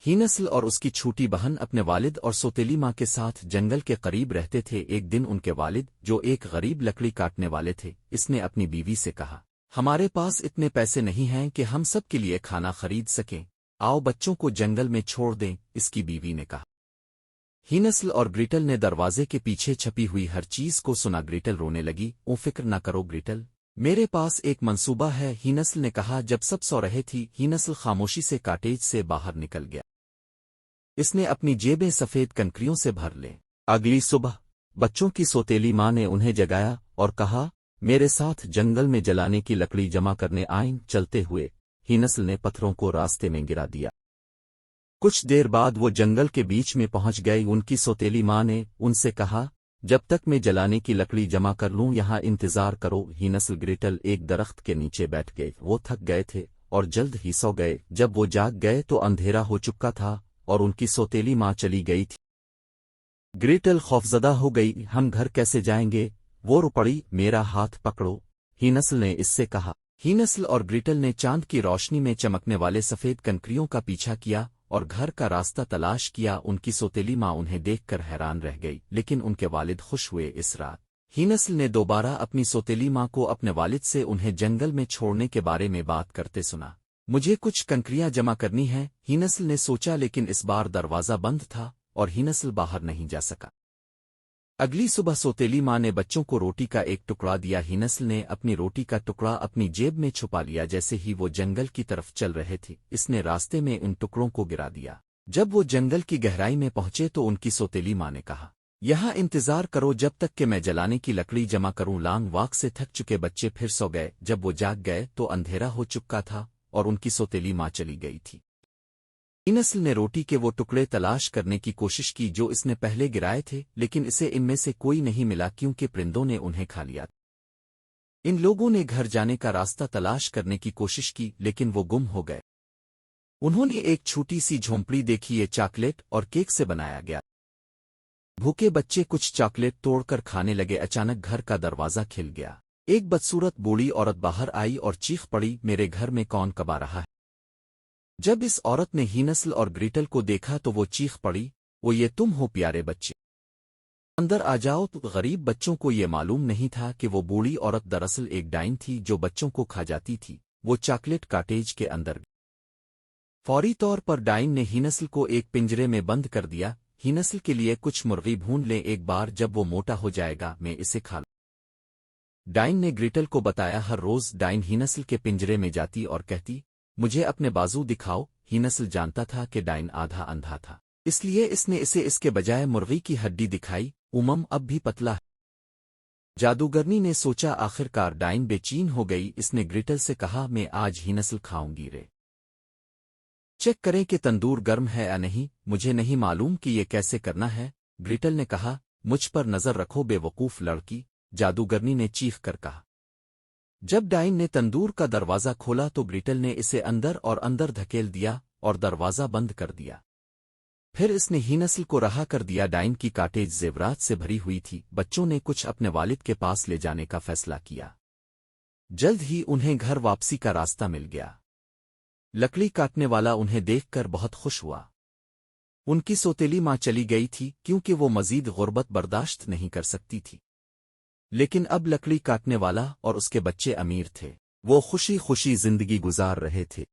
ہی نسل اور اس کی چھوٹی بہن اپنے والد اور سوتیلی ماں کے ساتھ جنگل کے قریب رہتے تھے۔ ایک دن ان کے والد، جو ایک غریب لکڑی کاٹنے والے تھے، اس نے اپنی بیوی سے کہا، ہمارے پاس اتنے پیسے نہیں ہیں کہ ہم سب کے لیے کھانا خرید سکیں، آؤ بچوں کو جنگل میں چھوڑ دیں۔ اس کی بیوی نے کہا۔ ہی نسل اور گریٹل نے دروازے کے پیچھے چھپی ہوئی ہر چیز کو سنا۔ گریٹل رونے لگی۔ او فکر نہ کرو گریٹل، میرے پاس ایک منصوبہ ہے، ہی نسل نے کہا۔ جب سب سو رہے تھی، ہی نسل خاموشی سے کاٹیج سے باہر نکل گیا۔ اس نے اپنی جیبیں سفید کنکریوں سے بھر لیں۔ اگلی صبح بچوں کی سوتیلی ماں نے انہیں جگایا اور کہا، میرے ساتھ جنگل میں جلانے کی لکڑی جمع کرنے آئیں۔ چلتے ہوئے ہی نسل نے پتھروں کو راستے میں گرا دیا۔ کچھ دیر بعد وہ جنگل کے بیچ میں پہنچ گئی۔ ان کی سوتیلی ماں نے ان سے کہا، جب تک میں جلانے کی لکڑی جمع کر لوں یہاں انتظار کرو۔ ہی نسل گریٹل ایک درخت کے نیچے بیٹھ گئے۔ وہ تھک گئے تھے اور جلد ہی سو گئے۔ جب وہ جاگ گئے تو اندھیرا ہو چکا تھا اور ان کی سوتیلی ماں چلی گئی تھی۔ گریٹل خوفزدہ ہو گئی، ہم گھر کیسے جائیں گے؟ وہ رو پڑی۔ میرا ہاتھ پکڑو، ہی نسل نے اس سے کہا۔ ہی نسل اور گریٹل نے چاند کی روشنی میں چمکنے والے سفید کنکریوں کا پیچھا کیا اور گھر کا راستہ تلاش کیا۔ ان کی سوتیلی ماں انہیں دیکھ کر حیران رہ گئی، لیکن ان کے والد خوش ہوئے۔ اس رات ہی نسل نے دوبارہ اپنی سوتیلی ماں کو اپنے والد سے انہیں جنگل میں چھوڑنے کے بارے میں بات کرتے سنا۔ مجھے کچھ کنکریاں جمع کرنی ہیں، ہی نسل نے سوچا، لیکن اس بار دروازہ بند تھا اور ہی نسل باہر نہیں جا سکا۔ اگلی صبح سوتیلی ماں نے بچوں کو روٹی کا ایک ٹکڑا دیا۔ ہی نسل نے اپنی روٹی کا ٹکڑا اپنی جیب میں چھپا لیا۔ جیسے ہی وہ جنگل کی طرف چل رہے تھے، اس نے راستے میں ان ٹکڑوں کو گرا دیا۔ جب وہ جنگل کی گہرائی میں پہنچے تو ان کی سوتیلی ماں نے کہا، یہاں انتظار کرو جب تک کہ میں جلانے کی لکڑی جمع کروں۔ لانگ واک سے تھک چکے بچے پھر سو گئے۔ جب وہ جاگ گئے تو اندھیرا ہو چکا تھا اور ان کی سوتیلی ماں چلی گئی تھی۔ ہی نسل نے روٹی کے وہ ٹکڑے تلاش کرنے کی کوشش کی جو اس نے پہلے گرائے تھے، لیکن اسے ان میں سے کوئی نہیں ملا کیونکہ پرندوں نے انہیں کھا لیا۔ ان لوگوں نے گھر جانے کا راستہ تلاش کرنے کی کوشش کی، لیکن وہ گم ہو گئے۔ انہوں نے ایک چھوٹی سی جھونپڑی دیکھی، یہ چاکلیٹ اور کیک سے بنایا گیا۔ بھوکے بچے کچھ چاکلیٹ توڑ کر کھانے لگے۔ اچانک گھر کا دروازہ کھل گیا۔ ایک بدصورت بوڑھی عورت باہر آئی اور چیخ پڑی، میرے گھر میں کون کبا رہا ہے؟ جب اس عورت نے ہی نسل اور گریٹل کو دیکھا تو وہ چیخ پڑی، وہ یہ تم ہو پیارے بچے، اندر آ جاؤ۔ تو غریب بچوں کو یہ معلوم نہیں تھا کہ وہ بوڑھی عورت دراصل ایک ڈائن تھی جو بچوں کو کھا جاتی تھی۔ وہ چاکلیٹ کاٹیج کے اندر گئی۔ فوری طور پر ڈائن نے ہی نسل کو ایک پنجرے میں بند کر دیا۔ ہی نسل کے لیے کچھ مرغی بھون لیں، ایک بار جب وہ موٹا ہو جائے گا میں اسے کھا لوں۔ ڈائن نے گریٹل کو بتایا۔ ہر روز ڈائن ہی نسل کے پنجرے میں جاتی اور کہتی، مجھے اپنے بازو دکھاؤ۔ ہی نسل جانتا تھا کہ ڈائن آدھا اندھا تھا، اس لیے اس نے اسے اس کے بجائے مرغی کی ہڈی دکھائی۔ اب بھی پتلا ہے۔ جادوگرنی نے سوچا، آخر کار ڈائن بے چین ہو گئی۔ اس نے گریٹل سے کہا، میں آج ہی نسل کھاؤں گی رے، چیک کریں کہ تندور گرم ہے یا نہیں، مجھے نہیں معلوم کہ یہ کیسے کرنا ہے۔ گریٹل نے کہا، مجھ پر نظر رکھو بے وقوف لڑکی، جادوگرنی نے چیخ کر کہا۔ جب ڈائن نے تندور کا دروازہ کھولا تو گریٹل نے اسے اندر اور اندر دھکیل دیا اور دروازہ بند کر دیا۔ پھر اس نے ہی نسل کو رہا کر دیا۔ ڈائن کی کاٹیج زیورات سے بھری ہوئی تھی۔ بچوں نے کچھ اپنے والد کے پاس لے جانے کا فیصلہ کیا۔ جلد ہی انہیں گھر واپسی کا راستہ مل گیا۔ لکڑی کاٹنے والا انہیں دیکھ کر بہت خوش ہوا۔ ان کی سوتیلی ماں چلی گئی تھی کیونکہ وہ مزید غربت برداشت نہیں کر سکتی تھی، لیکن اب لکڑی کاٹنے والا اور اس کے بچے امیر تھے۔ وہ خوشی خوشی زندگی گزار رہے تھے۔